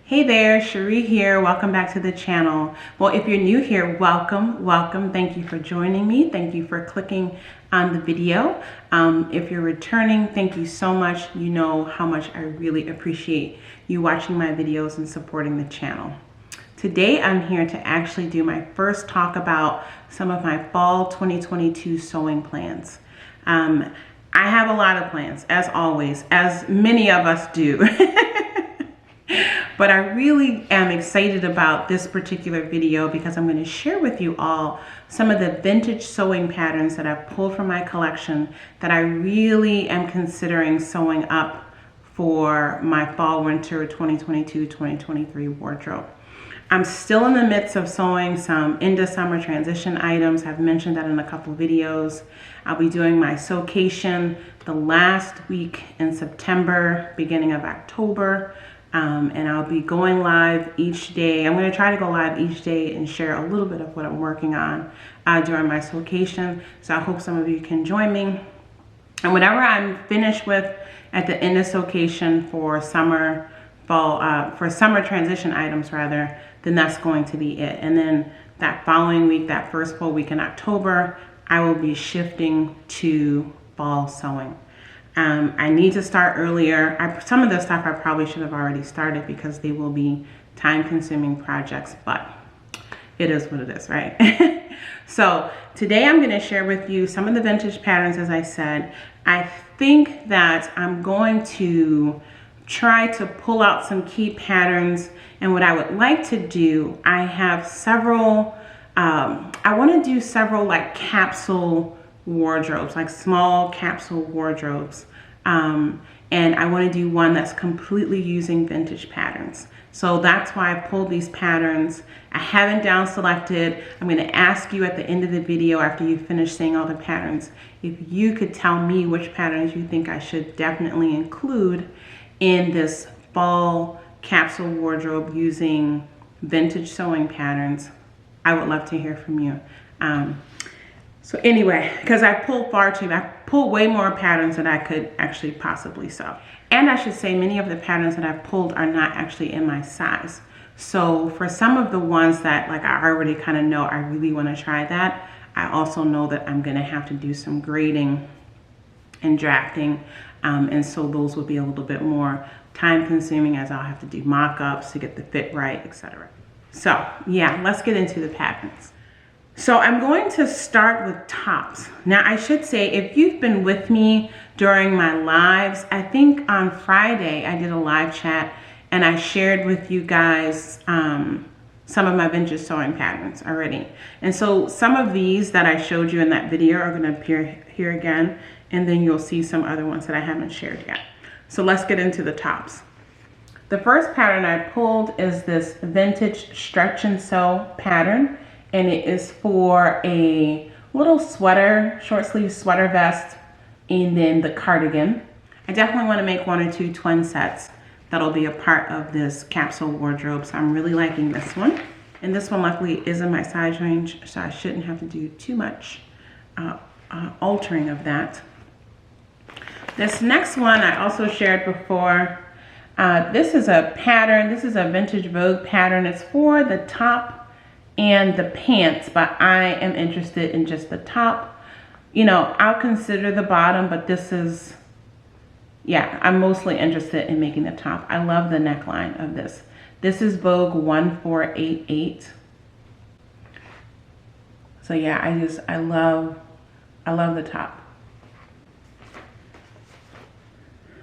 Hey there, Cherie here. Welcome back to the channel. Well, if you're new here, welcome. Thank you for joining me. Thank you for clicking on the video. If you're returning, thank you so much. You know how much I really appreciate you watching my videos and supporting the channel. Today, I'm here to actually do my first talk about some of my fall 2022 sewing plans. I have a lot of plans, as always, as many of us do. But I really am excited about this particular video because I'm going to share with you all some of the vintage sewing patterns that I've pulled from my collection that I really am considering sewing up for my fall winter 2022-2023 wardrobe. I'm still in the midst of sewing some into summer transition items. I've mentioned that in a couple videos. I'll be doing my sewcation the last week in September, beginning of October. And I'll be going live each day. I'm going to try to go live each day and share a little bit of what I'm working on during my sewcation. So I hope some of you can join me. And whatever I'm finished with at the end of sewcation for summer, fall, for summer transition items rather, then that's going to be it. And then that following week, that first full week in October, I will be shifting to fall sewing. I need to start earlier. Some of the stuff I probably should have already started because they will be time-consuming projects, but it is what it is, right? So today I'm going to share with you some of the vintage patterns, as I said. I think that I'm going to try to pull out some key patterns, and what I would like to do, I have several, I want to do several like capsule wardrobes, like small capsule wardrobes. And I want to do one that's completely using vintage patterns. So that's why I pulled these patterns. I haven't down selected. I'm going to ask you at the end of the video, after you finish seeing all the patterns, if you could tell me which patterns you think I should definitely include in this fall capsule wardrobe using vintage sewing patterns. I would love to hear from you. So anyway, because I pulled way more patterns than I could actually possibly sew. And I should say many of the patterns that I've pulled are not actually in my size. So for some of the ones that like I already kind of know I really want to try that, I also know that I'm going to have to do some grading and drafting. And so those will be a little bit more time consuming as I'll have to do mock-ups to get the fit right, etc. So yeah, let's get into the patterns. So I'm going to start with tops. Now I should say, if you've been with me during my lives, I think on Friday I did a live chat and I shared with you guys some of my vintage sewing patterns already. And so some of these that I showed you in that video are gonna appear here again, and then you'll see some other ones that I haven't shared yet. So let's get into the tops. The first pattern I pulled is this vintage stretch and sew pattern. And it is for a little sweater, short sleeve sweater vest, and then the cardigan. I definitely want to make one or two twin sets that'll be a part of this capsule wardrobe. So I'm really liking this one. And this one luckily is in my size range, so I shouldn't have to do too much altering of that. This next one I also shared before. This is a pattern. This is a vintage Vogue pattern. It's for the top and the pants, but I am interested in just the top. You know, I'll consider the bottom, but this is, yeah, I'm mostly interested in making the top. I love the neckline of this. This is Vogue 1488. So yeah, I love the top.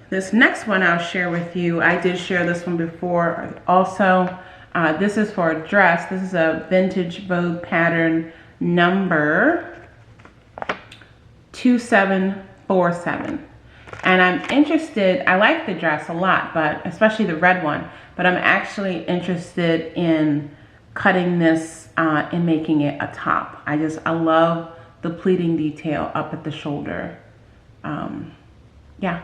This next one I'll share with you. I did share this one before also. This is for a dress. This is a vintage Vogue pattern number 2747. And I'm interested, I like the dress a lot, but especially the red one, but I'm actually interested in cutting this and making it a top. I love the pleating detail up at the shoulder. Yeah,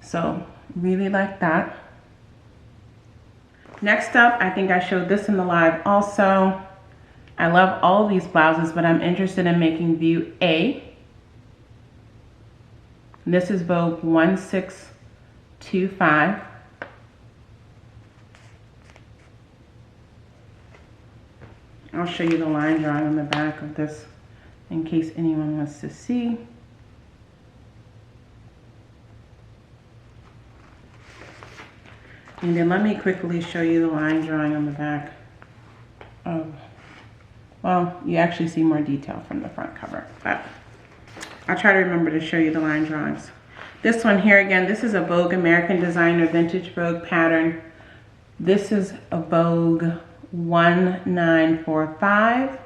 so really like that. Next up, I think I showed this in the live also. I love all of these blouses, but I'm interested in making view A. This is Vogue 1625. I'll show you the line drawing on the back of this in case anyone wants to see. And then let me quickly show you the line drawing on the back of, well, you actually see more detail from the front cover, but I'll try to remember to show you the line drawings. This one here, again, this is a Vogue American Designer Vintage Vogue pattern. This is a Vogue 1945.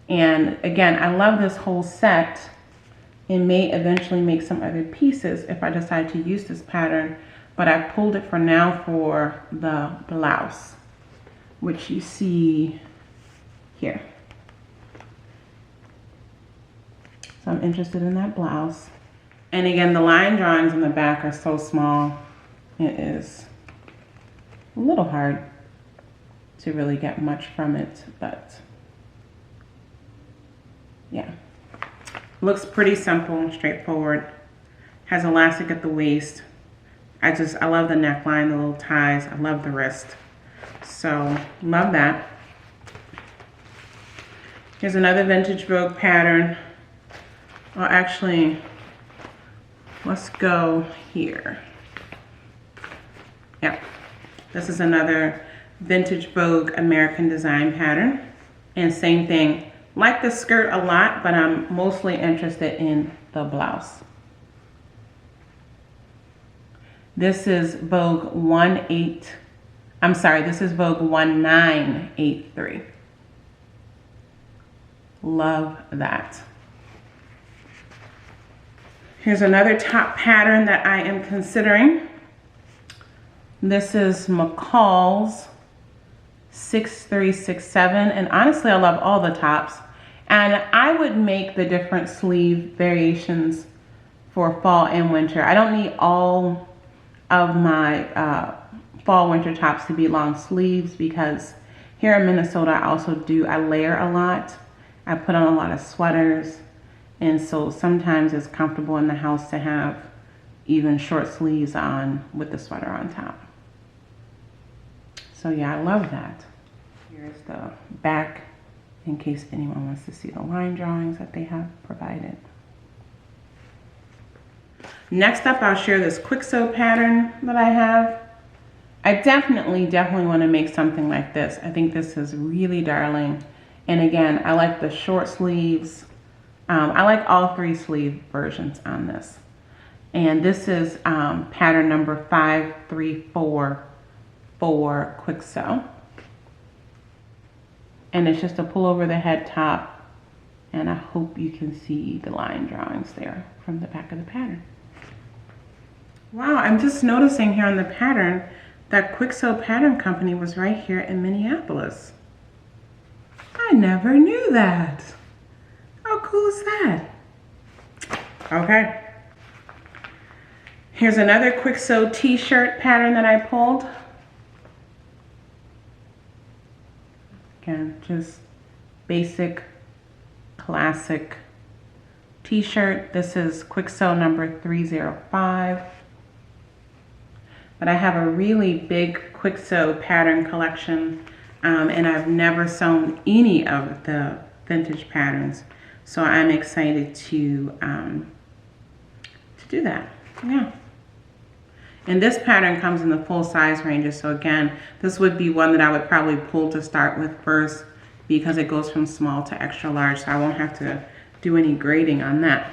And again, I love this whole set and may eventually make some other pieces if I decide to use this pattern, but I pulled it for now for the blouse, which you see here. So I'm interested in that blouse. And again, the line drawings in the back are so small, it is a little hard to really get much from it, but yeah. Looks pretty simple and straightforward. Has elastic at the waist. I love the neckline, the little ties. I love the wrist. So, love that. Here's another Vintage Vogue pattern. Well, actually, let's go here. Yeah, this is another Vintage Vogue American Design pattern. And same thing, like the skirt a lot, but I'm mostly interested in the blouse. This is Vogue 1983. Love that. Here's another top pattern that I am considering. This is McCall's 6367, and honestly, I love all the tops. And I would make the different sleeve variations for fall and winter. I don't need all of my fall winter tops to be long sleeves because here in Minnesota, I layer a lot. I put on a lot of sweaters. And so sometimes it's comfortable in the house to have even short sleeves on with the sweater on top. So yeah, I love that. Here's the back in case anyone wants to see the line drawings that they have provided. Next up, I'll share this quick sew pattern that I have. I definitely want to make something like this. I think this is really darling. And again, I like the short sleeves. I like all 3 sleeve versions on this. And this is pattern number 534 for quick sew. And it's just a pull over the head top. And I hope you can see the line drawings there from the back of the pattern. Wow, I'm just noticing here on the pattern that Quick Sew Pattern Company was right here in Minneapolis. I never knew that. How cool is that? Okay. Here's another Quick Sew t-shirt pattern that I pulled. Again, just basic, classic t-shirt. This is Quick Sew number 305. But I have a really big Quick Sew pattern collection, and I've never sewn any of the vintage patterns. So I'm excited to do that. Yeah. And this pattern comes in the full size ranges. So again, this would be one that I would probably pull to start with first because it goes from small to extra large. So I won't have to do any grading on that.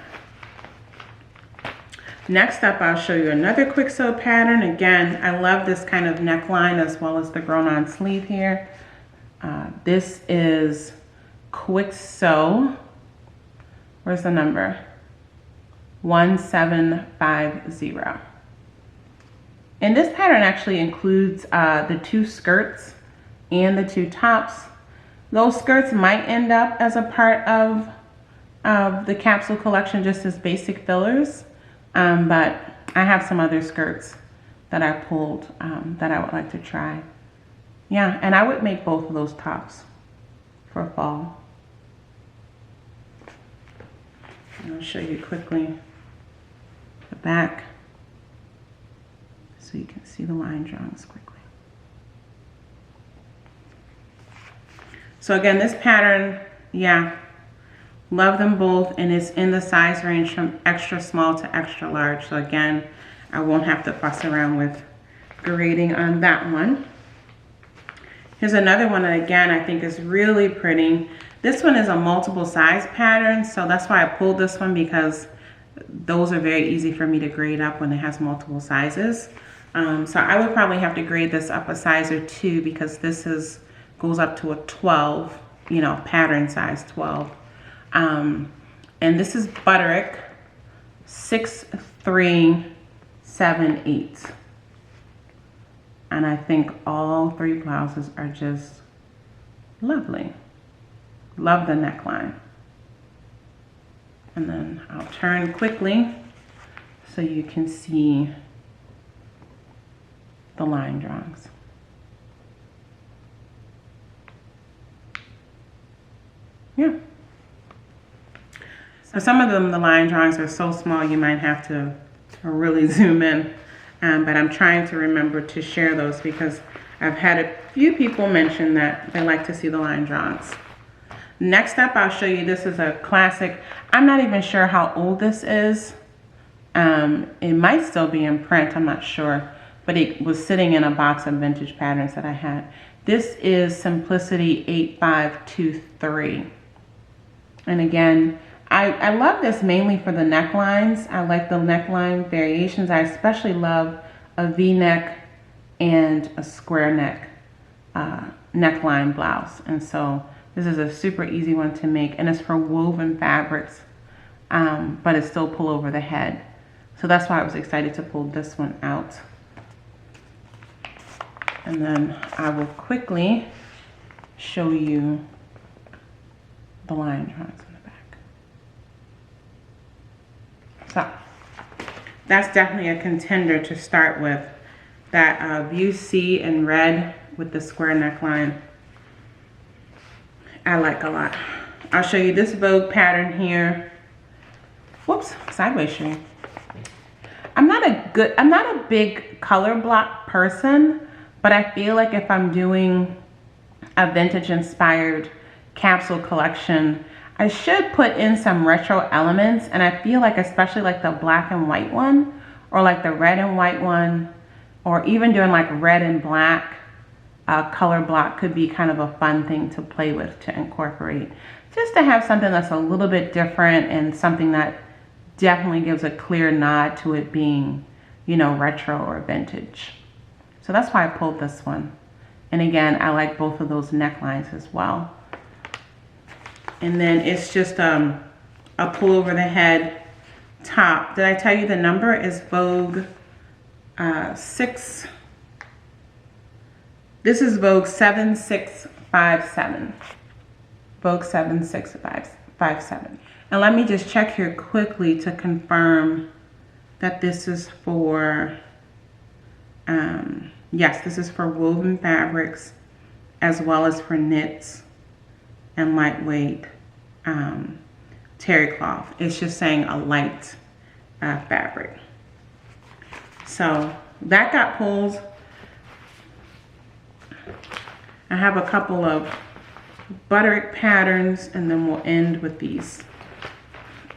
Next up, I'll show you another Quick Sew pattern. Again, I love this kind of neckline as well as the grown-on sleeve here. This is Quick Sew. Where's the number? 1750. And this pattern actually includes the 2 skirts and the 2 tops. Those skirts might end up as a part of the capsule collection just as basic fillers. But I have some other skirts that I pulled that I would like to try. Yeah, and I would make both of those tops for fall. I'll show you quickly the back so you can see the line drawings quickly. So again, this pattern, yeah, love them both, and it's in the size range from extra small to extra large. So again, I won't have to fuss around with grading on that one. Here's another one that again I think is really pretty. This one is a multiple size pattern, so that's why I pulled this one, because those are very easy for me to grade up when it has multiple sizes. So I would probably have to grade this up a size or two, because this goes up to a 12, you know, pattern size 12. And this is Butterick 6378. And I think all three blouses are just lovely. Love the neckline. And then I'll turn quickly so you can see the line drawings. Yeah. So some of them, the line drawings are so small you might have to really zoom in. But I'm trying to remember to share those, because I've had a few people mention that they like to see the line drawings. Next up, I'll show you, this is a classic. I'm not even sure how old this is. It might still be in print, I'm not sure. But it was sitting in a box of vintage patterns that I had. This is Simplicity 8523. And again, I love this mainly for the necklines. I like the neckline variations. I especially love a V-neck and a square neck neckline blouse. And so this is a super easy one to make, and it's for woven fabrics, but it's still pull over the head. So that's why I was excited to pull this one out. And then I will quickly show you the line drawings in the back. So that's definitely a contender to start with. That View C in red with the square neckline, I like a lot. I'll show you this Vogue pattern here. Whoops, sideways shooting. I'm not a big color block person, but I feel like if I'm doing a vintage inspired capsule collection, I should put in some retro elements. And I feel like especially like the black and white one, or like the red and white one, or even doing like red and black color block could be kind of a fun thing to play with, to incorporate, just to have something that's a little bit different and something that definitely gives a clear nod to it being, you know, retro or vintage. So that's why I pulled this one. And again, I like both of those necklines as well. And then it's just a pull over the head top. Did I tell you the number is Vogue 6? This is Vogue 7657. Vogue 7657. And let me just check here quickly to confirm that this is for, yes, this is for woven fabrics as well as for knits and lightweight terry cloth. It's just saying a light fabric. So that got pulled. I have a couple of Butterick patterns, and then we'll end with these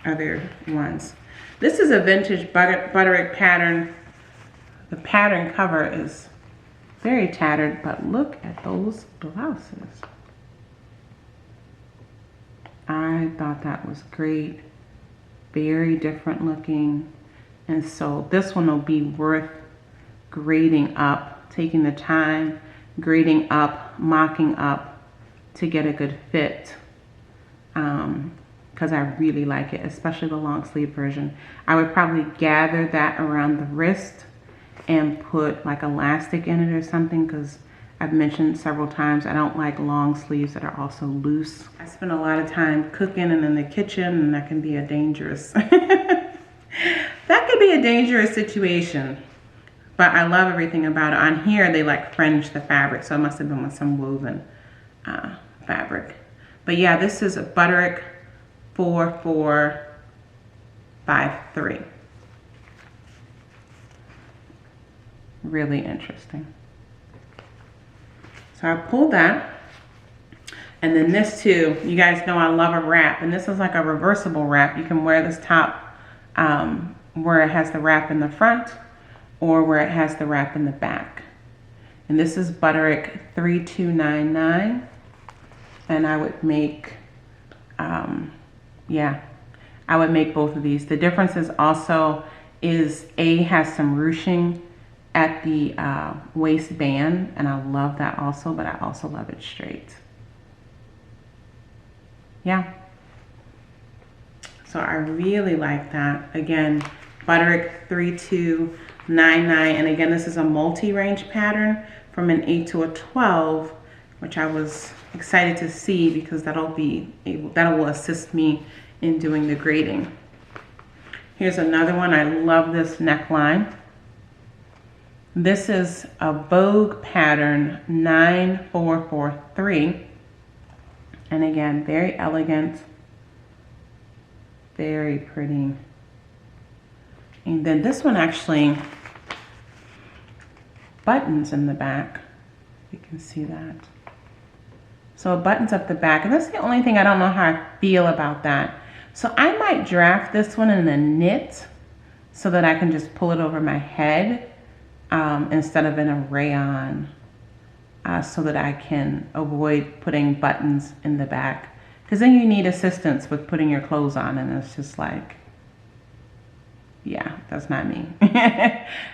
other ones. This is a vintage Butterick pattern. The pattern cover is very tattered, but look at those blouses. I thought that was great. Very different looking. And so this one will be worth grading up, taking the time, grading up, mocking up to get a good fit. Because I really like it, especially the long sleeve version. I would probably gather that around the wrist and put like elastic in it or something, because I've mentioned several times I don't like long sleeves that are also loose. I spend a lot of time cooking and in the kitchen, and that can be a dangerous that could be a dangerous situation. But I love everything about it. On here they like fringe the fabric, so it must have been with some woven fabric. But yeah, this is a Butterick 4453. Really interesting. So I pulled that. And then this too, you guys know I love a wrap, and this is like a reversible wrap. You can wear this top where it has the wrap in the front or where it has the wrap in the back. And this is Butterick 3299, and I would make, yeah, I would make both of these. The difference is also A has some ruching at the waistband, and I love that also, but I also love it straight. Yeah. So I really like that. Again, Butterick 3299, and again, this is a multi-range pattern from an 8 to a 12, which I was excited to see because that will assist me in doing the grading. Here's another one. I love this neckline. This is a Vogue pattern 9443. And again, very elegant, very pretty. And then this one actually buttons in the back. You can see that. So it buttons up the back, and that's the only thing I don't know how I feel about that. So I might draft this one in a knit so that I can just pull it over my head instead of in a rayon, so that I can avoid putting buttons in the back. Because then you need assistance with putting your clothes on, and it's just like, yeah, that's not me.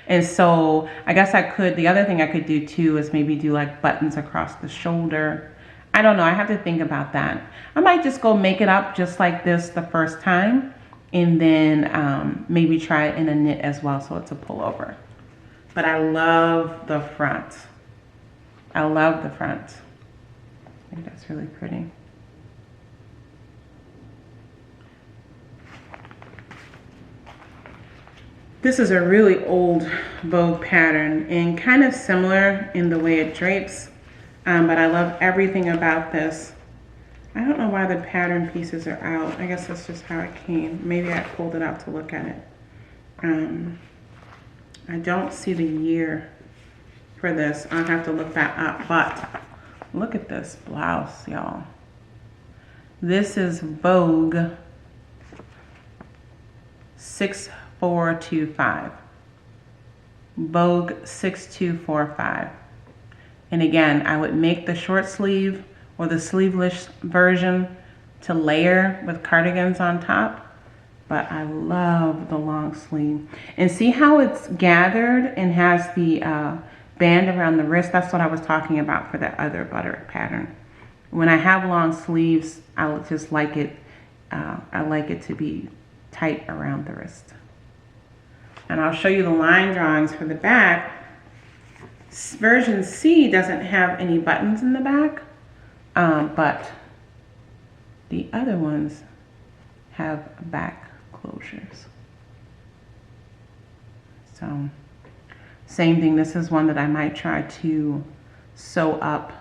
And so I guess I could, the other thing I could do too is maybe do like buttons across the shoulder. I don't know, I have to think about that. I might just go make it up just like this the first time, and then maybe try it in a knit as well so it's a pullover. But I love the front. I love the front. I think that's really pretty. This is a really old Vogue pattern and kind of similar in the way it drapes, but I love everything about this. I don't know why the pattern pieces are out. I guess that's just how it came. Maybe I pulled it out to look at it. I don't see the year for this. I'll have to look that up, but look at this blouse, y'all. This is Vogue 6425. Vogue 6245. And again, I would make the short sleeve or the sleeveless version to layer with cardigans on top. But I love the long sleeve. And see how it's gathered and has the band around the wrist? That's what I was talking about for that other Butterick pattern. When I have long sleeves, I just like it. I like it to be tight around the wrist. And I'll show you the line drawings for the back. Version C doesn't have any buttons in the back, but the other ones have back closures. So same thing, this is one that I might try to sew up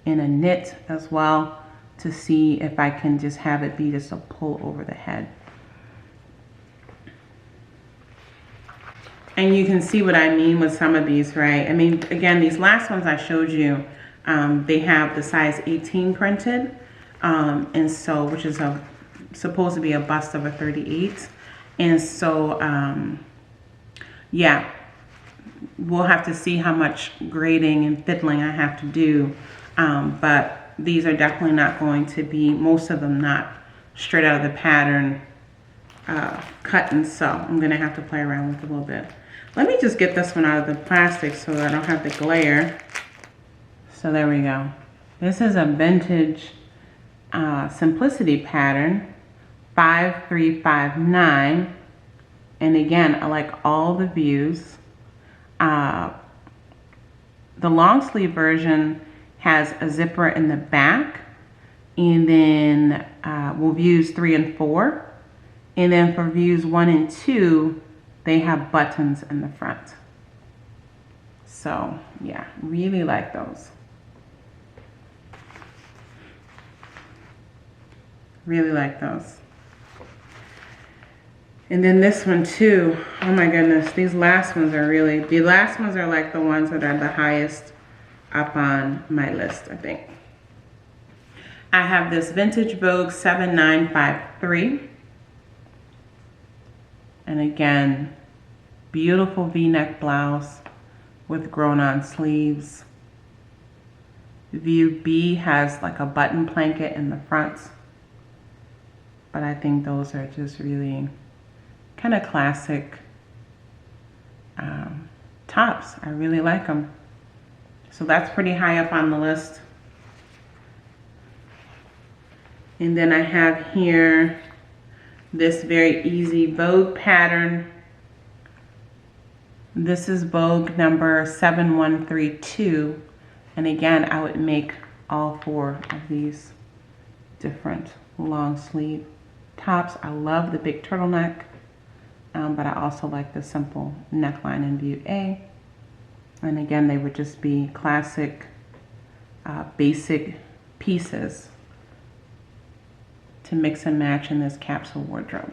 in a knit as well to see if I can just have it be just a pull over the head. And you can see what I mean with some of these, right? I mean, again, these last ones I showed you, they have the size 18 printed, and so, which is supposed to be a bust of a 38. And so, yeah, we'll have to see how much grading and fiddling I have to do. But these are definitely not going to be, most of them not straight out of the pattern cut and sew. I'm gonna have to play around with it a little bit. Let me just get this one out of the plastic so that I don't have the glare. So there we go. This is a Vintage Simplicity pattern, 5359. And again, I like all the views. The long sleeve version has a zipper in the back, and then we'll views 3 and 4. And then for views 1 and 2, they have buttons in the front. So yeah, really like those. Really like those. And then this one too, oh my goodness, these last ones are really, the last ones are like the ones that are the highest up on my list, I think. I have this Vintage Vogue 7953. And again, beautiful V-neck blouse with grown-on sleeves. View B has like a button blanket in the front. But I think those are just really kind of classic tops. I really like them. So that's pretty high up on the list. And then I have here this very easy Vogue pattern. This is Vogue number 7132. And again, I would make all 4 of these different long sleeve tops. I love the big turtleneck, but I also like the simple neckline in view A. And again, they would just be classic, basic pieces to mix and match in this capsule wardrobe.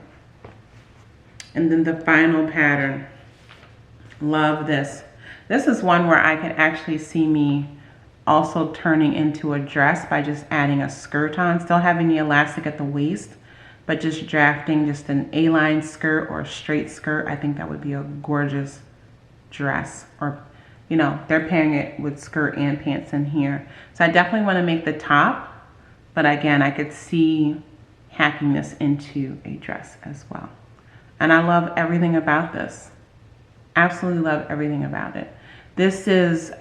And then the final pattern, love this. This is one where I could actually see me also turning into a dress by just adding a skirt on, still having the elastic at the waist, but just drafting just an A-line skirt or a straight skirt. I think that would be a gorgeous dress. Or, you know, they're pairing it with skirt and pants in here. So I definitely want to make the top, but again, I could see hacking this into a dress as well. And I love everything about this. Absolutely love everything about it. This is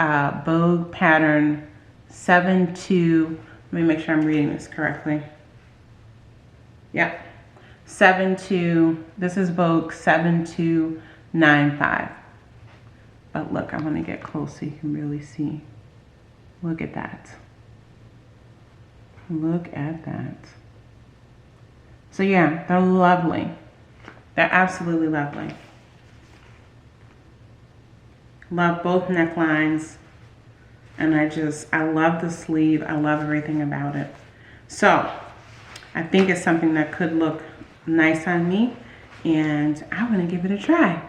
Vogue pattern 72. Let me make sure I'm reading this correctly. Yep, 72. This is Vogue 7295. But look, I'm gonna get close so you can really see. Look at that. Look at that. So yeah, they're lovely. They're absolutely lovely. Love both necklines. And I love the sleeve. I love everything about it. So I think it's something that could look nice on me, and I'm gonna give it a try.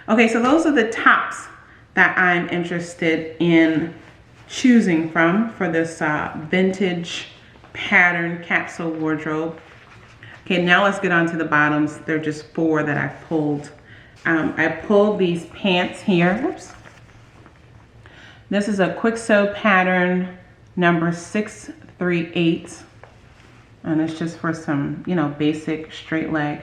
Okay, so those are the tops that I'm interested in choosing from for this vintage pattern capsule wardrobe. Okay, now let's get on to the bottoms. They're just 4 that I've pulled. I pulled these pants here. Whoops. This is a quick sew pattern number 638. And it's just for some, you know, basic straight leg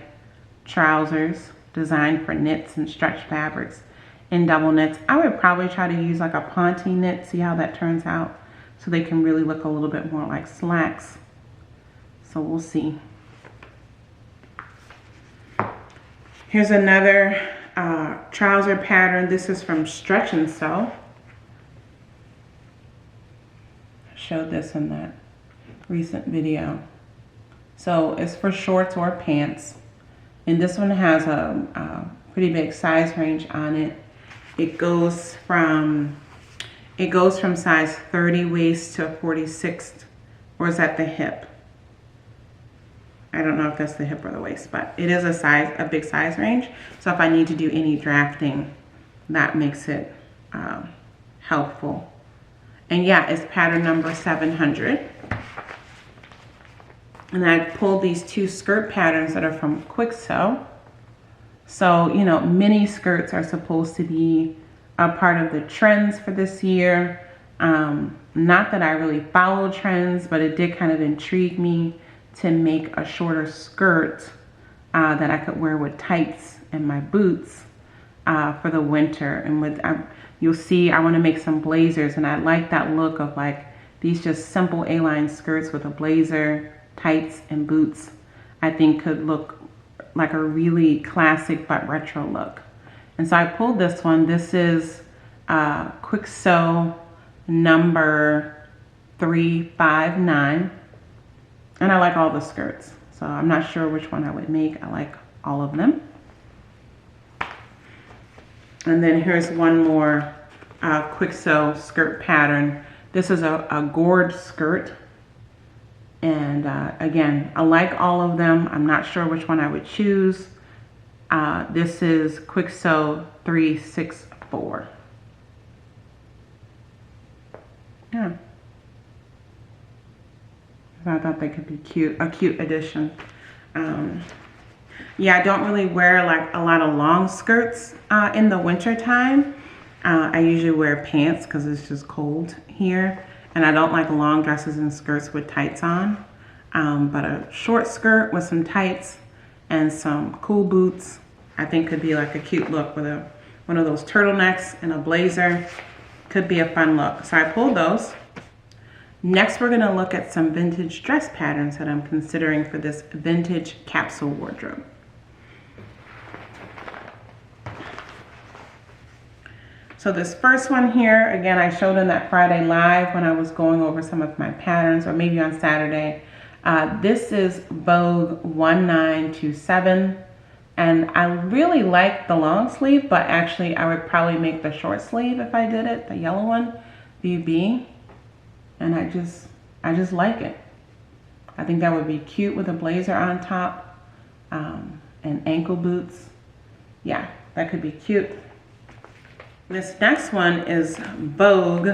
trousers designed for knits and stretch fabrics in double knits. I would probably try to use like a ponte knit, see how that turns out, so they can really look a little bit more like slacks. So we'll see. Here's another trouser pattern. This is from Stretch and Sew. I showed this in that recent video. So it's for shorts or pants. And this one has a pretty big size range on it. It goes from size 30 waist to a 46, or is that the hip? I don't know if that's the hip or the waist, but it is a big size range. So if I need to do any drafting, that makes it helpful. And yeah, it's pattern number 700. And I pulled these 2 skirt patterns that are from Quick Sew. So, you know, mini skirts are supposed to be a part of the trends for this year. Not that I really follow trends, but it did kind of intrigue me to make a shorter skirt that I could wear with tights and my boots for the winter. And with you'll see, I want to make some blazers, and I like that look of like these just simple A-line skirts with a blazer, tights, and boots. I think could look like a really classic but retro look. And so I pulled this one. This is Quick Sew number 359. And I like all the skirts. So I'm not sure which one I would make. I like all of them. And then here's one more Quick Sew skirt pattern. This is a gored skirt. And again, I like all of them. I'm not sure which one I would choose. This is Quick Sew 364. Yeah. So I thought they could be cute, a cute addition. Yeah, I don't really wear like a lot of long skirts in the winter time. I usually wear pants because it's just cold here. And I don't like long dresses and skirts with tights on. But a short skirt with some tights and some cool boots, I think could be like a cute look with one of those turtlenecks and a blazer. Could be a fun look. So I pulled those. Next, we're gonna look at some vintage dress patterns that I'm considering for this vintage capsule wardrobe. So this first one here, again, I showed in that Friday live when I was going over some of my patterns, or maybe on Saturday. This is Vogue 1927, and I really like the long sleeve, but actually I would probably make the short sleeve if I did it, the yellow one, VB, and I just like it. I think that would be cute with a blazer on top, and ankle boots. Yeah, that could be cute. This next one is Vogue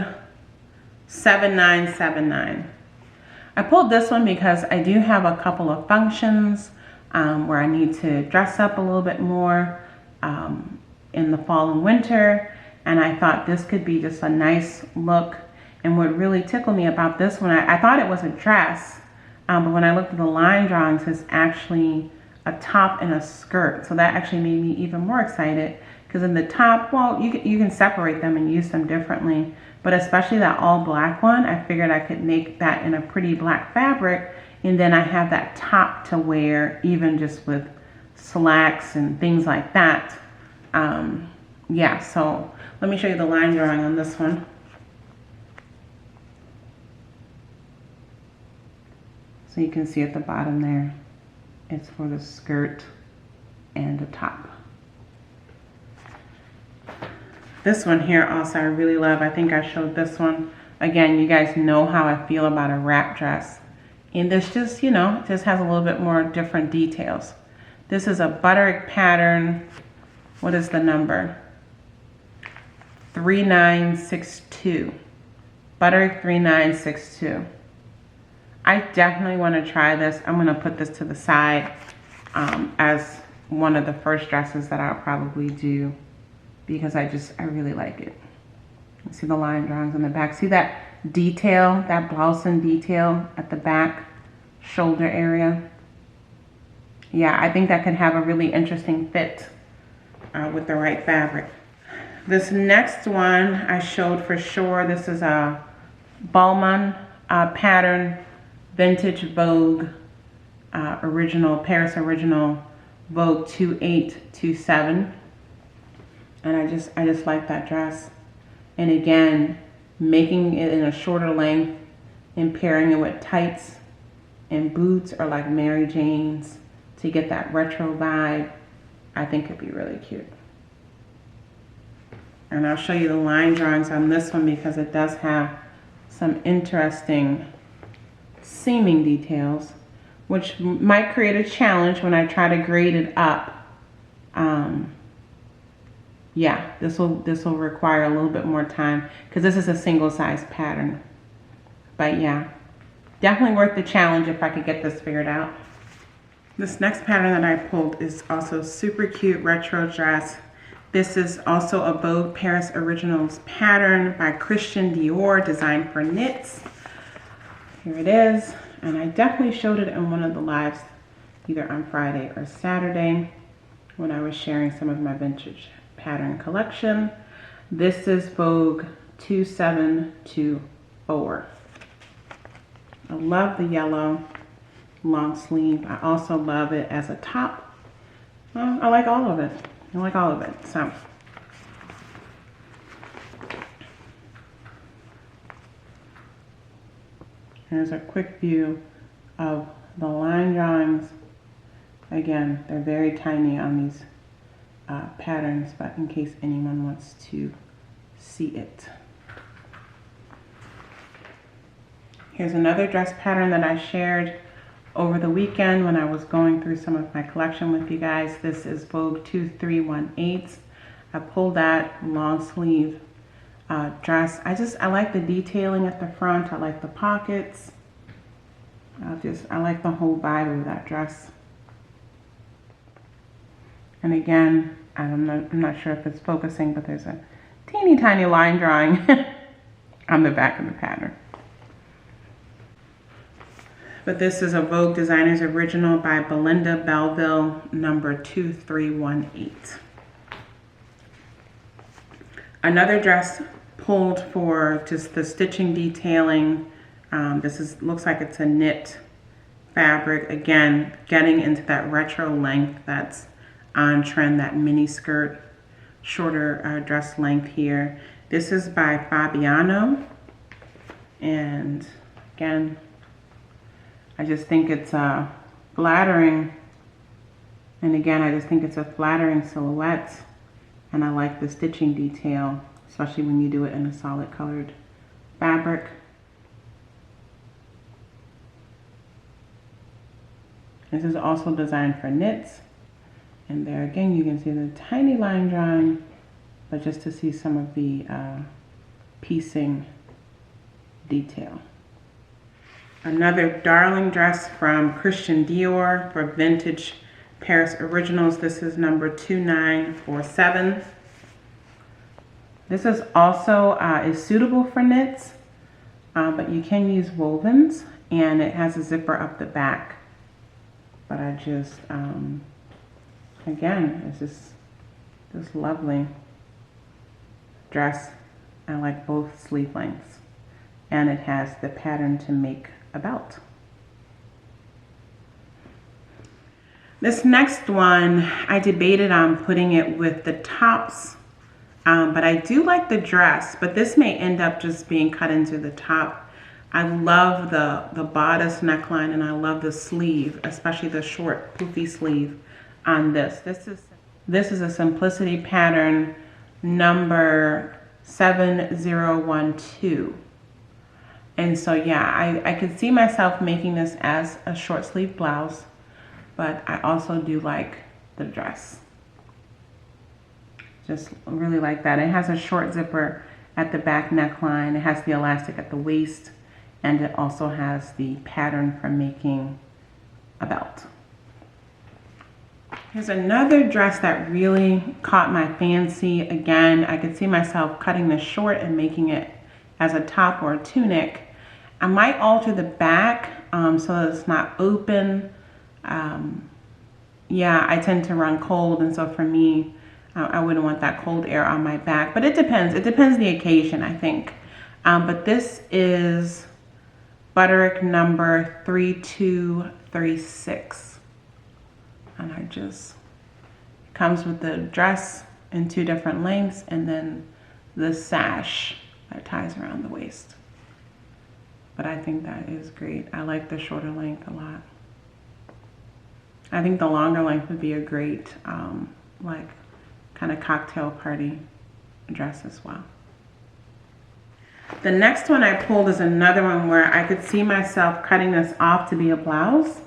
7979. I pulled this one because I do have a couple of functions where I need to dress up a little bit more in the fall and winter, and I thought this could be just a nice look. And what really tickled me about this one, I thought it was a dress, but when I looked at the line drawings, it's actually a top and a skirt. So that actually made me even more excited, because in the top, well, you can separate them and use them differently, but especially that all black one, I figured I could make that in a pretty black fabric, and then I have that top to wear even just with slacks and things like that. Yeah, so let me show you the line drawing on this one. So you can see at the bottom there, it's for the skirt and the top. This one here also I really love. I think I showed this one. Again, you guys know how I feel about a wrap dress. And this just, you know, just has a little bit more different details. This is a butterick pattern. What is the number? 3962. Butterick 3962. I definitely want to try this. I'm going to put this to the side as one of the first dresses that I'll probably do, because I really like it. See the line drawings on the back. See that detail, that blousing detail at the back shoulder area? Yeah, I think that could have a really interesting fit with the right fabric. This next one I showed for sure. This is a Balmain pattern, vintage Vogue original, Paris original, Vogue 2827. And I just like that dress. And again, making it in a shorter length and pairing it with tights and boots, or like Mary Jane's, to get that retro vibe, I think it'd be really cute. And I'll show you the line drawings on this one because it does have some interesting seaming details, which might create a challenge when I try to grade it up. Yeah, this will require a little bit more time because this is a single size pattern. But yeah, definitely worth the challenge if I could get this figured out. This next pattern that I pulled is also super cute retro dress. This is also a Vogue Paris Originals pattern by Christian Dior, designed for knits. Here it is, and I definitely showed it in one of the lives, either on Friday or Saturday, when I was sharing some of my vintage pattern collection. This is Vogue 2724. I love the yellow long sleeve. I also love it as a top. Well, I like all of it. I like all of it. So here's a quick view of the line drawings. Again, they're very tiny on these patterns, but in case anyone wants to see it. Here's another dress pattern that I shared over the weekend when I was going through some of my collection with you guys. This is Vogue 2318. I pulled that long sleeve dress. I like the detailing at the front. I like the pockets. I like the whole vibe of that dress. And again, I'm not sure if it's focusing, but there's a teeny tiny line drawing on the back of the pattern. But this is a Vogue Designer's Original by Belinda Belleville, number 2318. Another dress pulled for just the stitching detailing. Looks like it's a knit fabric. Again, getting into that retro length that's on trend, that mini skirt, shorter dress length here. This is by Fabiano. And again, I just think it's flattering. And again, I just think it's a flattering silhouette. And I like the stitching detail, especially when you do it in a solid colored fabric. This is also designed for knits. And there again, you can see the tiny line drawing, but just to see some of the piecing detail. Another darling dress from Christian Dior for Vintage Paris Originals. This is number 2947. This is also is suitable for knits, but you can use wovens, and it has a zipper up the back. But I just, again, it's just this lovely dress. I like both sleeve lengths, and it has the pattern to make a belt. This next one, I debated on putting it with the tops, but I do like the dress, but this may end up just being cut into the top. I love the bodice neckline, and I love the sleeve, especially the short poofy sleeve on this. This is a Simplicity pattern number 7012. And so yeah, I could see myself making this as a short sleeve blouse, but I also do like the dress. Just really like that. It has a short zipper at the back neckline. It has the elastic at the waist, and it also has the pattern for making a belt. Here's another dress that really caught my fancy. Again, I could see myself cutting this short and making it as a top or a tunic. I might alter the back so that it's not open. Yeah, I tend to run cold, and so for me, I wouldn't want that cold air on my back, but it depends. It depends the occasion, I think. But this is Butterick number 3236. And comes with the dress in 2 different lengths, and then the sash that ties around the waist. But I think that is great. I like the shorter length a lot. I think the longer length would be a great, like, kind of cocktail party dress as well. The next one I pulled is another one where I could see myself cutting this off to be a blouse,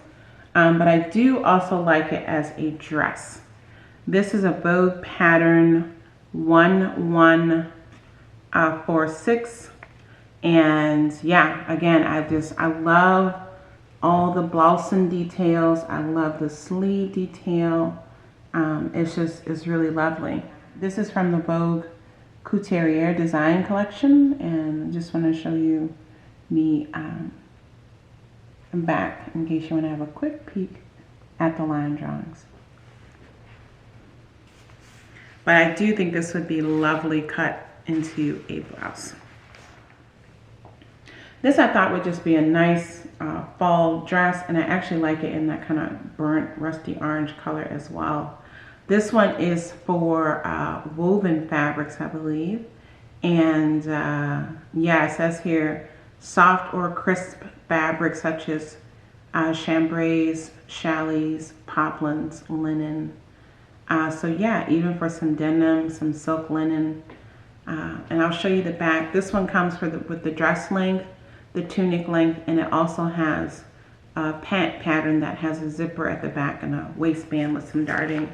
but I do also like it as a dress. This is a Vogue pattern 1146. And yeah, again, I love all the blousing details. I love the sleeve detail. It's really lovely. This is from the Vogue Couturier Design Collection, and I just want to show you the back in case you want to have a quick peek at the line drawings. But I do think this would be lovely cut into a blouse. This I thought would just be a nice fall dress, and I actually like it in that kind of burnt rusty orange color as well. This one is for woven fabrics, I believe. And yeah, it says here, soft or crisp fabrics such as chambrays, chalets, poplins, linen. So yeah, even for some denim, some silk linen. And I'll show you the back. This one comes with the dress length, the tunic length, and it also has a pant pattern that has a zipper at the back and a waistband with some darting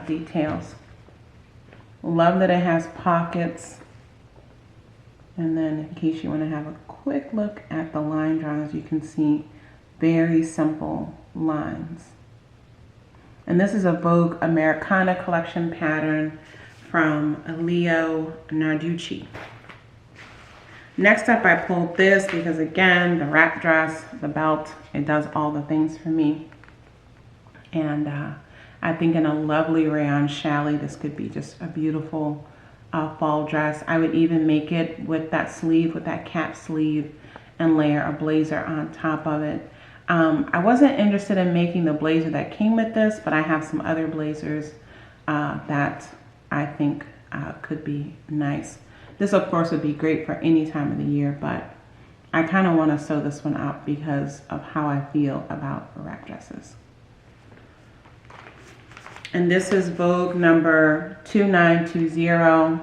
details. Love that it has pockets. And then in case you want to have a quick look at the line drawings, you can see very simple lines. And this is a Vogue Americana collection pattern from Leo Narducci. Next up, I pulled this because, again, the wrap dress, the belt, it does all the things for me. And I think in a lovely rayon challis, this could be just a beautiful fall dress. I would even make it with that sleeve, with that cap sleeve, and layer a blazer on top of it. I wasn't interested in making the blazer that came with this, but I have some other blazers that I think could be nice. This, of course, would be great for any time of the year, but I kind of want to sew this one up because of how I feel about wrap dresses. And this is Vogue number 2920.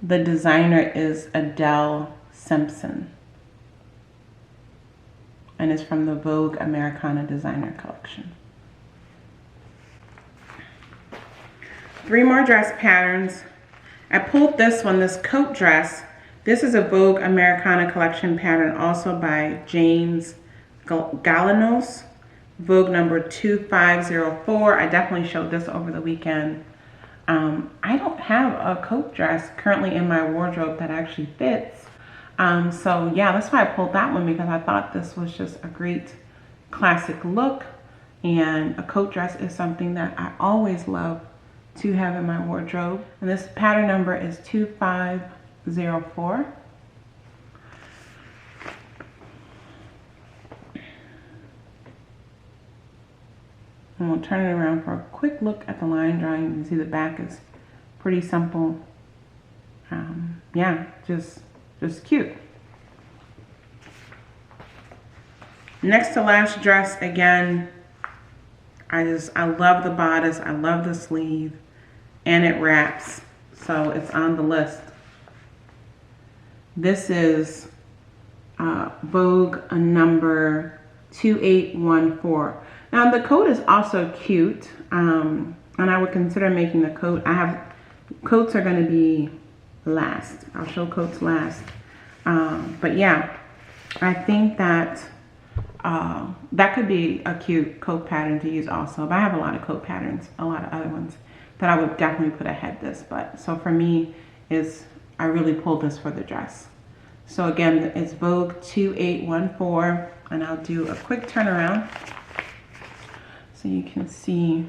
The designer is Adele Simpson. And it's from the Vogue Americana Designer Collection. 3 more dress patterns. I pulled this one, this coat dress. This is a Vogue Americana Collection pattern, also by James Galanos, Vogue number 2504. I definitely showed this over the weekend. I don't have a coat dress currently in my wardrobe that actually fits. So yeah, that's why I pulled that one, because I thought this was just a great classic look, and a coat dress is something that I always love to have in my wardrobe. And this pattern number is 2504. And we'll turn it around for a quick look at the line drawing. You can see the back is pretty simple. Yeah, just cute. Next to last dress, again, I love the bodice, I love the sleeve, and it wraps, so it's on the list. This is Vogue number 2814. Now the coat is also cute, and I would consider making the coat. Coats are going to be last. I'll show coats last. But yeah, I think that that could be a cute coat pattern to use also. But I have a lot of coat patterns, a lot of other ones that I would definitely put ahead this. But so for me, I really pulled this for the dress. So again, it's Vogue 2814, and I'll do a quick turnaround so you can see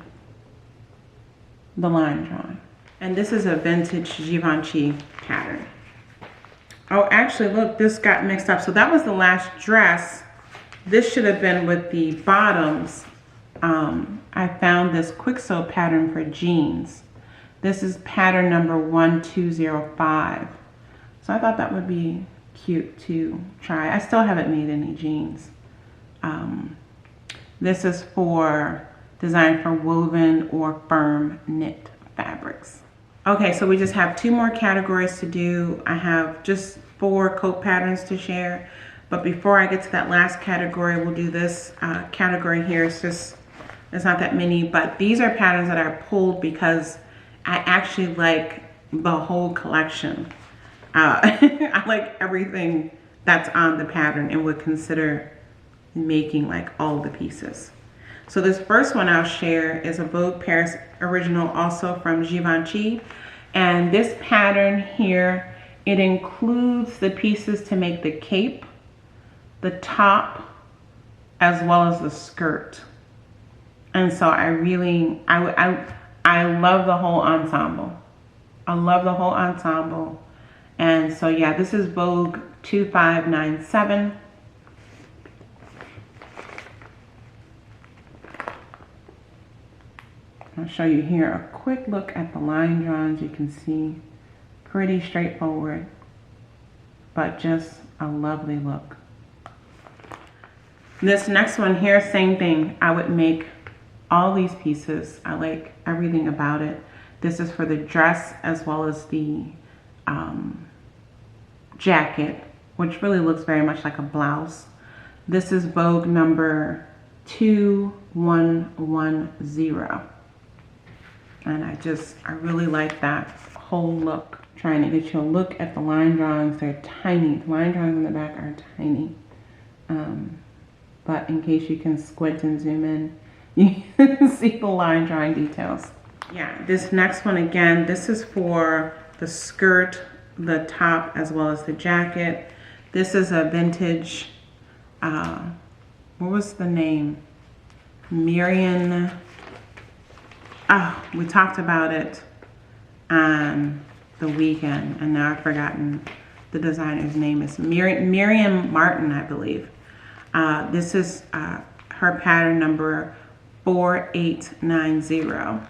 the line drawing. And this is a vintage Givenchy pattern. Oh, actually, look, this got mixed up. So that was the last dress. This should have been with the bottoms. I found this quick sew pattern for jeans. This is pattern number 1205. So I thought that would be cute to try. I still haven't made any jeans. This is designed for woven or firm knit fabrics. Okay, so we just have 2 more categories to do. I have just 4 coat patterns to share. But before I get to that last category, we'll do this category here. It's not that many, but these are patterns that I pulled because I actually like the whole collection. I like everything that's on the pattern and would consider making like all the pieces. So this first one I'll share is a Vogue Paris original, also from Givenchy. And this pattern here, it includes the pieces to make the cape, the top, as well as the skirt. And so I love the whole ensemble. I love the whole ensemble. And so yeah, this is Vogue 2597. I'll show you here a quick look at the line drawings. You can see pretty straightforward, but just a lovely look. This next one here, same thing. I would make all these pieces. I like everything about it. This is for the dress as well as the jacket, which really looks very much like a blouse. This is Vogue number 2110. And I really like that whole look. Trying to get you a look at the line drawings. They're tiny. The line drawings in the back are tiny. but in case you can squint and zoom in, you can see the line drawing details. Yeah, this next one again, this is for the skirt, the top, as well as the jacket. This is a vintage, what was the name? Miriam, we talked about it on the weekend, and now I've forgotten the designer's name. Is Miriam Martin, I believe. This is her pattern number 4890.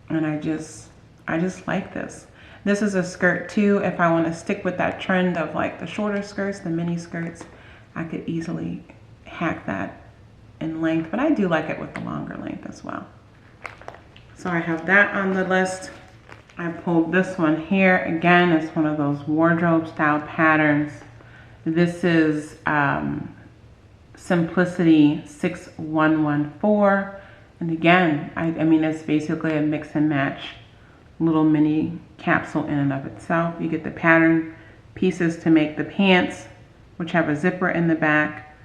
And I just like this. This is a skirt too. If I want to stick with that trend of like the shorter skirts, the mini skirts, I could easily hack that in length, but I do like it with the longer length as well. So I have that on the list. I pulled this one here. Again, it's one of those wardrobe style patterns. This is Simplicity 6114. And again, I mean, it's basically a mix and match little mini capsule in and of itself. You get the pattern pieces to make the pants, which have a zipper in the back,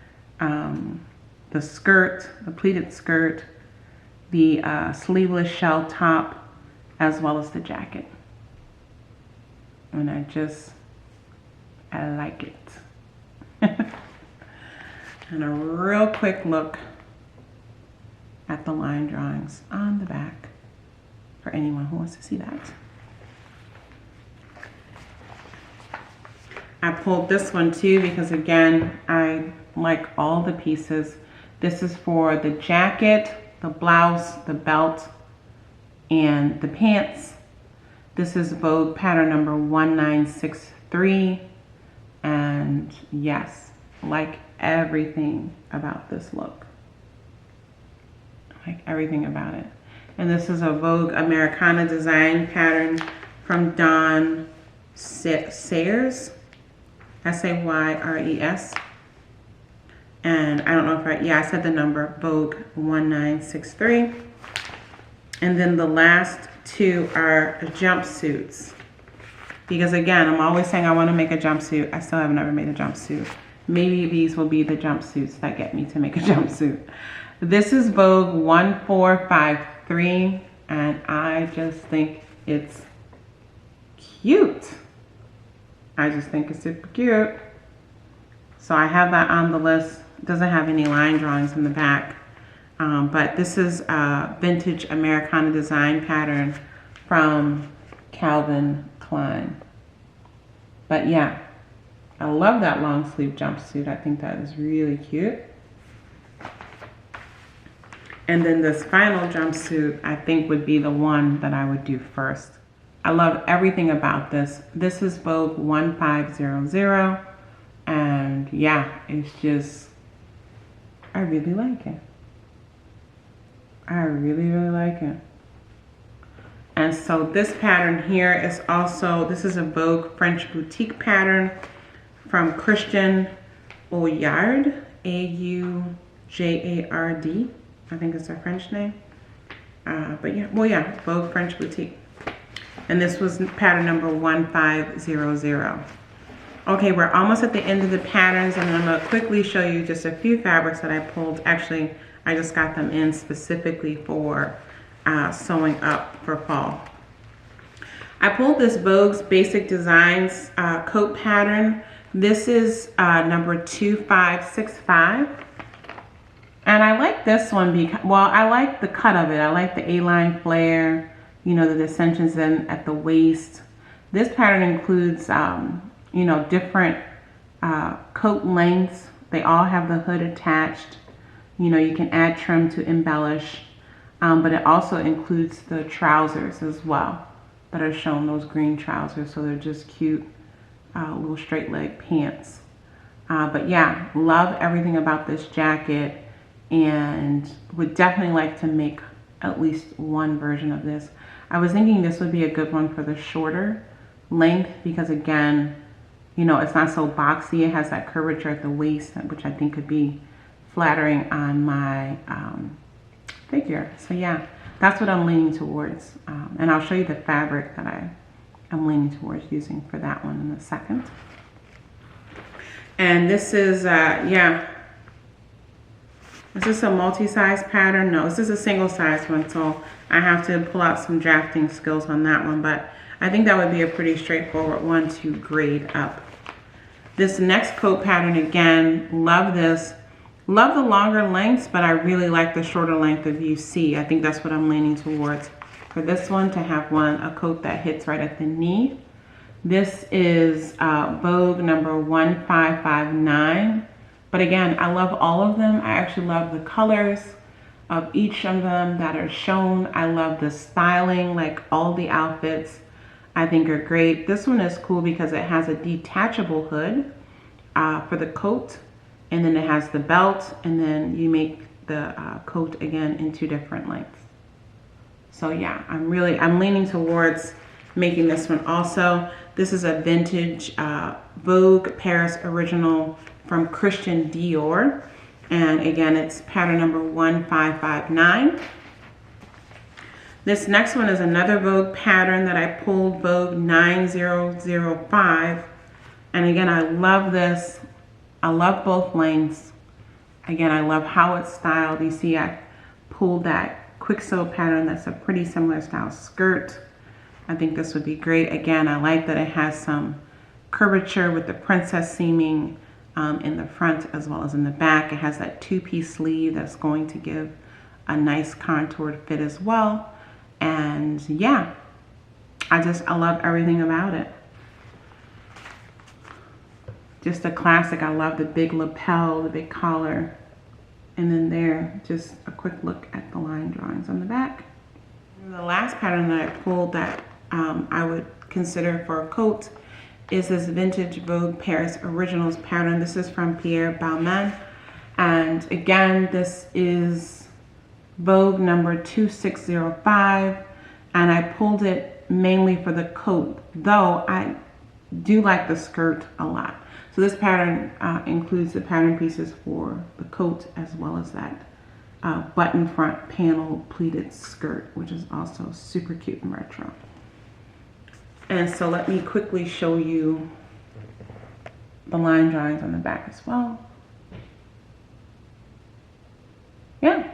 the skirt, the pleated skirt, the sleeveless shell top, as well as the jacket. And I like it. And a real quick look at the line drawings on the back for anyone who wants to see that. I pulled this one too because again, I like all the pieces. This is for the jacket, the blouse, the belt, and the pants. This is Vogue pattern number 1963. And yes, like everything about this look. Like everything about it. And this is a Vogue Americana design pattern from Dawn Sayers, S-A-Y-R-E-S. And I don't know if I said the number, Vogue 1963. And then the last two are jumpsuits. Because again, I'm always saying I want to make a jumpsuit. I still have never made a jumpsuit. Maybe these will be the jumpsuits that get me to make a jumpsuit. This is Vogue 1453, and I just think it's cute. I just think it's super cute. So I have that on the list. It doesn't have any line drawings in the back. But this is a vintage Americana design pattern from Calvin Klein. But yeah, I love that long sleeve jumpsuit. I think that is really cute. And then this final jumpsuit, I think would be the one that I would do first. I love everything about this. This is Vogue 1500. And yeah, it's just, I really like it. I really, really like it. And so this pattern here is also, this is a Vogue French boutique pattern from Christian Aujard, A-U-J-A-R-D. I think it's a French name. But yeah, well yeah, Vogue French boutique. And this was pattern number 1500. Okay, we're almost at the end of the patterns, and I'm gonna quickly show you just a few fabrics that I pulled. Actually, I just got them in specifically for sewing up for fall. I pulled this Vogue's Basic Designs coat pattern. This is number 2565. And I like this one because, well, I like the cut of it. I like the A-line flare, you know, the dissensions in at the waist. This pattern includes, you know, different coat lengths. They all have the hood attached. You know, you can add trim to embellish, but it also includes the trousers as well that are shown, those green trousers. So they're just cute little straight leg pants. But yeah, love everything about this jacket and would definitely like to make at least one version of this. I was thinking this would be a good one for the shorter length because again, you know, it's not so boxy. It has that curvature at the waist, which I think could be flattering on my figure. So yeah, that's what I'm leaning towards. And I'll show you the fabric that I'm leaning towards using for that one in a second. And this is, yeah. Is this a multi-size pattern? No, this is a single size one, so I have to pull out some drafting skills on that one, but I think that would be a pretty straightforward one to grade up. This next coat pattern, again, love this. Love the longer lengths, but I really like the shorter length of UC. I think that's what I'm leaning towards. For this one, to have a coat that hits right at the knee. This is Vogue number 1559. But again, I love all of them. I actually love the colors of each of them that are shown. I love the styling, like all the outfits I think are great. This one is cool because it has a detachable hood for the coat, and then it has the belt, and then you make the coat again in 2 different lengths. So yeah, I'm leaning towards making this one also. This is a vintage Vogue Paris original from Christian Dior. And again, it's pattern number 1559. This next one is another Vogue pattern that I pulled, Vogue 9005. And again, I love this. I love both lengths. Again, I love how it's styled. You see, I pulled that quick sew pattern. That's a pretty similar style skirt. I think this would be great. Again, I like that it has some curvature with the princess seaming in the front as well as in the back. It has that 2-piece sleeve that's going to give a nice contoured fit as well. And yeah, I love everything about it. Just a classic. I love the big lapel, the big collar. And then there, just a quick look at the line drawings on the back. The last pattern that I pulled that I would consider for a coat is this vintage Vogue Paris Originals pattern. This is from Pierre Balmain. And again, this is Vogue number 2605. And I pulled it mainly for the coat, though I do like the skirt a lot. So this pattern includes the pattern pieces for the coat as well as that button front panel pleated skirt, which is also super cute and retro. And so let me quickly show you the line drawings on the back as well. Yeah.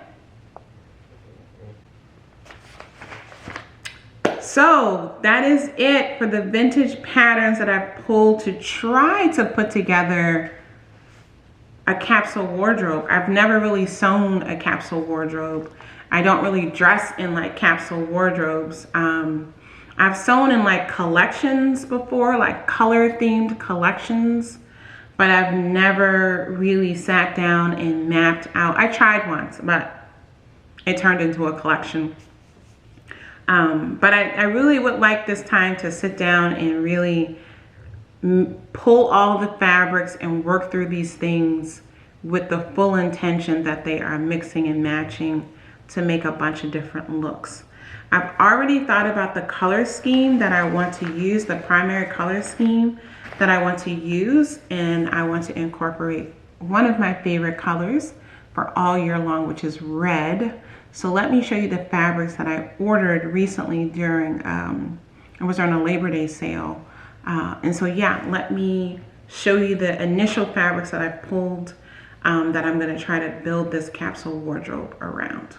So that is it for the vintage patterns that I pulled to try to put together a capsule wardrobe. I've never really sewn a capsule wardrobe. I don't really dress in like capsule wardrobes. I've sewn in like collections before, like color themed collections, but I've never really sat down and mapped out. I tried once, but it turned into a collection. But I really would like this time to sit down and really pull all the fabrics and work through these things with the full intention that they are mixing and matching to make a bunch of different looks. I've already thought about the color scheme that I want to use, the primary color scheme that I want to use, and I want to incorporate one of my favorite colors for all year long, which is red. So let me show you the fabrics that I ordered recently during, it was on a Labor Day sale. And so yeah, let me show you the initial fabrics that I pulled that I'm gonna try to build this capsule wardrobe around.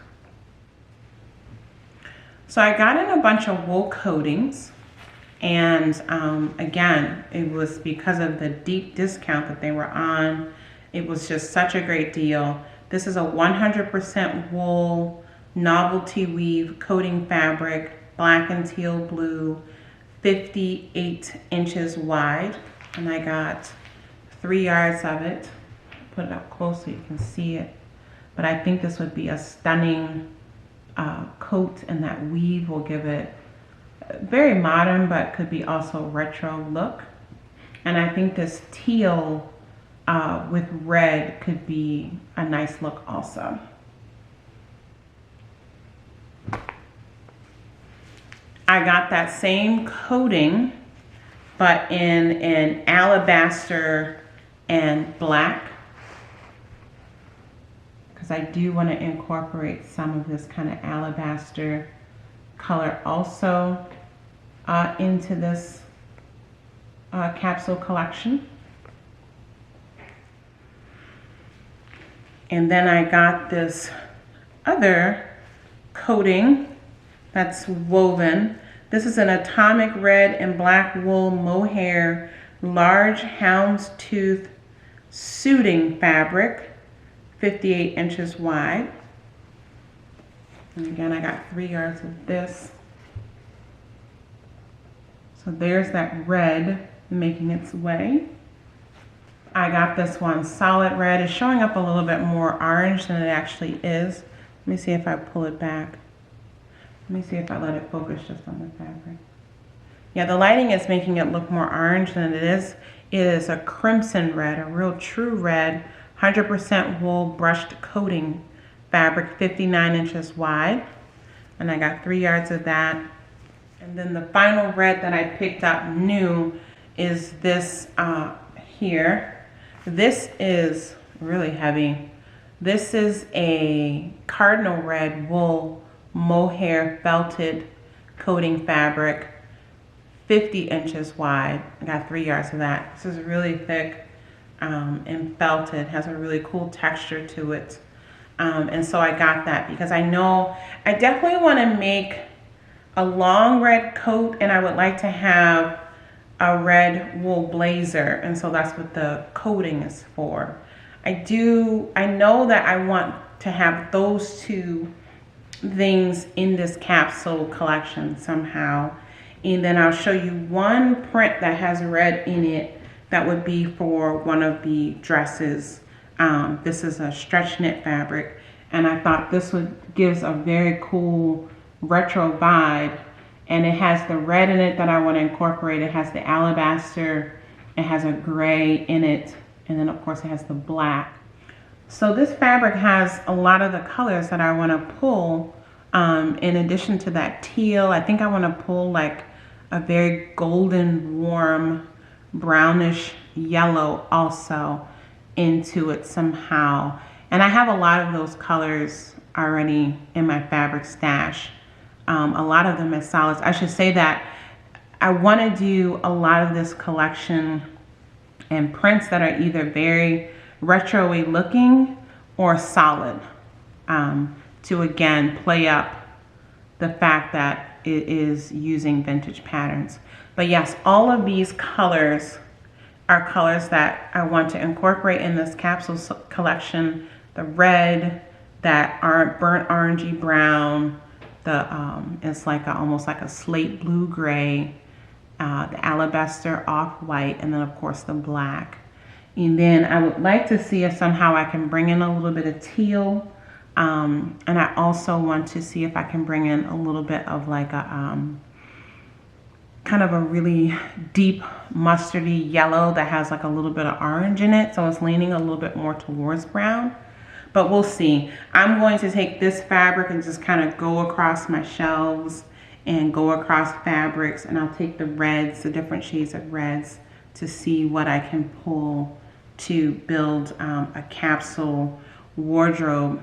So I got in a bunch of wool coatings, and again, it was because of the deep discount that they were on. It was just such a great deal. This is a 100% wool novelty weave coating fabric, black and teal blue, 58 inches wide, and I got 3 yards of it. Put it up close so you can see it. But I think this would be a stunning coat, and that weave will give it very modern, but could be also retro look. And I think this teal with red could be a nice look also. I got that same coating, but in an alabaster and black, because I do want to incorporate some of this kind of alabaster color also into this capsule collection. And then I got this other coating that's woven. This is an atomic red and black wool mohair large houndstooth suiting fabric, 58 inches wide. And again, I got 3 yards of this. So there's that red making its way. I got this one solid red. It's showing up a little bit more orange than it actually is. Let me see if I pull it back. Let me see if I let it focus just on the fabric. Yeah, the lighting is making it look more orange than it is. It is a crimson red, a real true red, 100% wool brushed coating fabric, 59 inches wide. And I got 3 yards of that. And then the final red that I picked up new is this here. This is really heavy. This is a cardinal red wool mohair felted coating fabric, 50 inches wide. I got 3 yards of that. This is really thick and felted, has a really cool texture to it. And so I got that because I know I definitely want to make a long red coat, and I would like to have a red wool blazer, and so that's what the coating is for. I know that I want to have those two things in this capsule collection somehow, and then I'll show you one print that has red in it that would be for one of the dresses. This is a stretch knit fabric, and I thought this gives a very cool retro vibe. And it has the red in it that I want to incorporate. It has the alabaster, it has a gray in it, and then of course it has the black. So this fabric has a lot of the colors that I want to pull. In addition to that teal, I think I want to pull like a very golden, warm, brownish yellow also into it somehow. And I have a lot of those colors already in my fabric stash. A lot of them as solids. I should say that I want to do a lot of this collection in prints that are either very retro-y looking or solid, to again play up the fact that it is using vintage patterns. But yes, all of these colors are colors that I want to incorporate in this capsule collection. The red, that burnt orangey brown, it's like almost like a slate blue gray, the alabaster off-white, and then of course the black. And then I would like to see if somehow I can bring in a little bit of teal, and I also want to see if I can bring in a little bit of like a kind of a really deep mustardy yellow that has like a little bit of orange in it, so it's leaning a little bit more towards brown. But we'll see. I'm going to take this fabric and just kind of go across my shelves and go across fabrics, and I'll take the reds, the different shades of reds, to see what I can pull to build a capsule wardrobe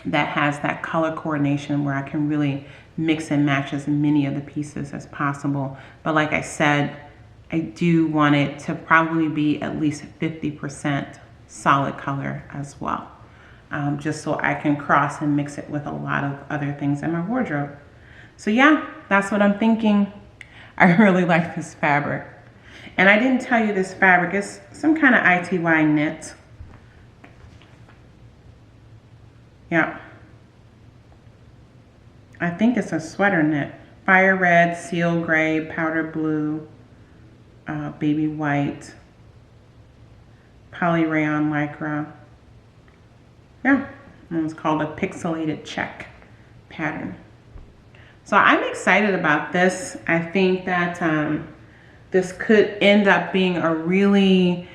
that has that color coordination where I can really mix and match as many of the pieces as possible. But like I said, I do want it to probably be at least 50% solid color as well. Just so I can cross and mix it with a lot of other things in my wardrobe. So yeah, that's what I'm thinking. I really like this fabric. And I didn't tell you this fabric is some kind of ITY knit. Yeah. I think it's a sweater knit. Fire red, seal gray, powder blue, baby white, poly rayon lycra. Yeah, and it's called a pixelated check pattern. So I'm excited about this. I think that this could end up being a really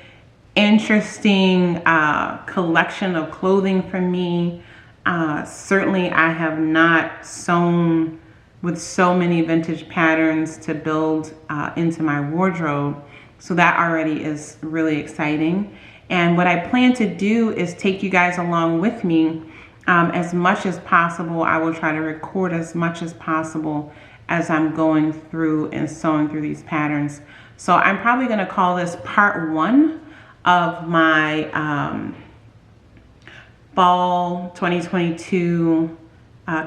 interesting collection of clothing for me. Certainly I have not sewn with so many vintage patterns to build into my wardrobe. So that already is really exciting. And what I plan to do is take you guys along with me as much as possible. I will try to record as much as possible as I'm going through and sewing through these patterns. So I'm probably going to call this part one of my fall 2022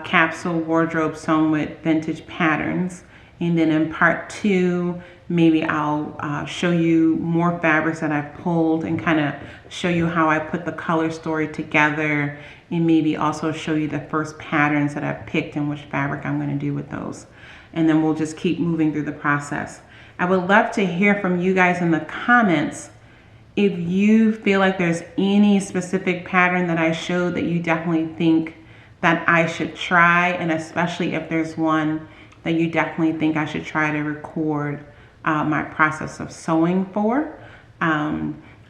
capsule wardrobe sewn with vintage patterns. And then in part 2, maybe I'll show you more fabrics that I've pulled and kind of show you how I put the color story together, and maybe also show you the first patterns that I've picked and which fabric I'm going to do with those. And then we'll just keep moving through the process. I would love to hear from you guys in the comments if you feel like there's any specific pattern that I showed that you definitely think that I should try, and especially if there's one that you definitely think I should try to record my process of sewing for.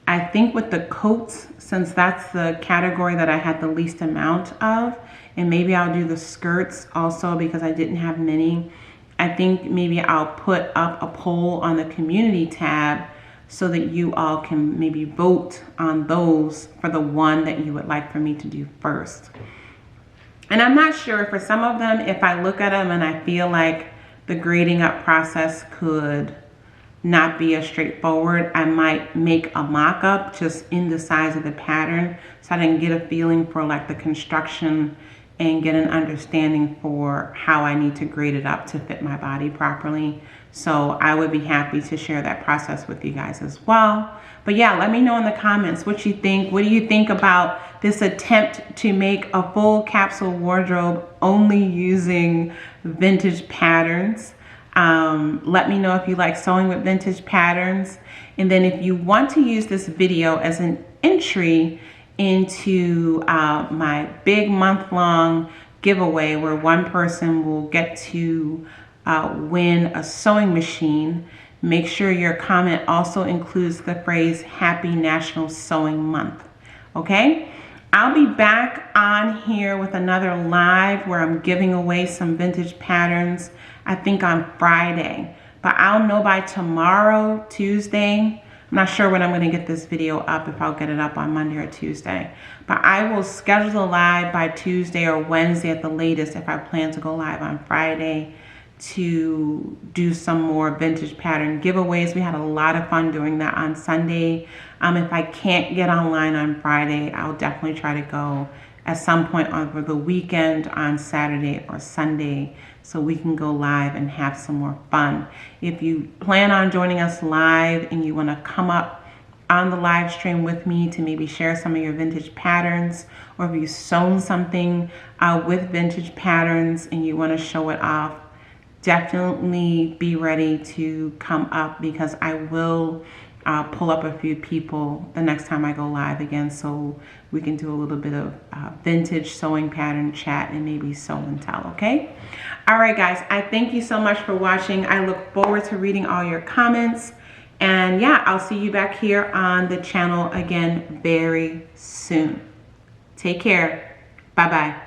I think with the coats, since that's the category that I had the least amount of, and maybe I'll do the skirts also because I didn't have many, I think maybe I'll put up a poll on the community tab so that you all can maybe vote on those for the one that you would like for me to do first. And I'm not sure, for some of them, if I look at them and I feel like the grading up process could not be as straightforward, I might make a mock-up just in the size of the pattern so I can get a feeling for like the construction and get an understanding for how I need to grade it up to fit my body properly. So I would be happy to share that process with you guys as well. But yeah, let me know in the comments what you think. What do you think about this attempt to make a full capsule wardrobe only using vintage patterns? Let me know if you like sewing with vintage patterns. And then if you want to use this video as an entry into my big month-long giveaway where one person will get to win a sewing machine, make sure your comment also includes the phrase Happy National Sewing Month. Okay? I'll be back on here with another live where I'm giving away some vintage patterns, I think on Friday. But I'll know by tomorrow, Tuesday. I'm not sure when I'm going to get this video up, if I'll get it up on Monday or Tuesday. But I will schedule the live by Tuesday or Wednesday at the latest if I plan to go live on Friday to do some more vintage pattern giveaways. We had a lot of fun doing that on Sunday. If I can't get online on Friday, I'll definitely try to go at some point over the weekend on Saturday or Sunday so we can go live and have some more fun. If you plan on joining us live and you want to come up on the live stream with me to maybe share some of your vintage patterns, or if you've sewn something with vintage patterns and you want to show it off, definitely be ready to come up because I will pull up a few people the next time I go live again so we can do a little bit of vintage sewing pattern chat and maybe sew and tell, okay? All right, guys, I thank you so much for watching. I look forward to reading all your comments. And yeah, I'll see you back here on the channel again very soon. Take care. Bye-bye.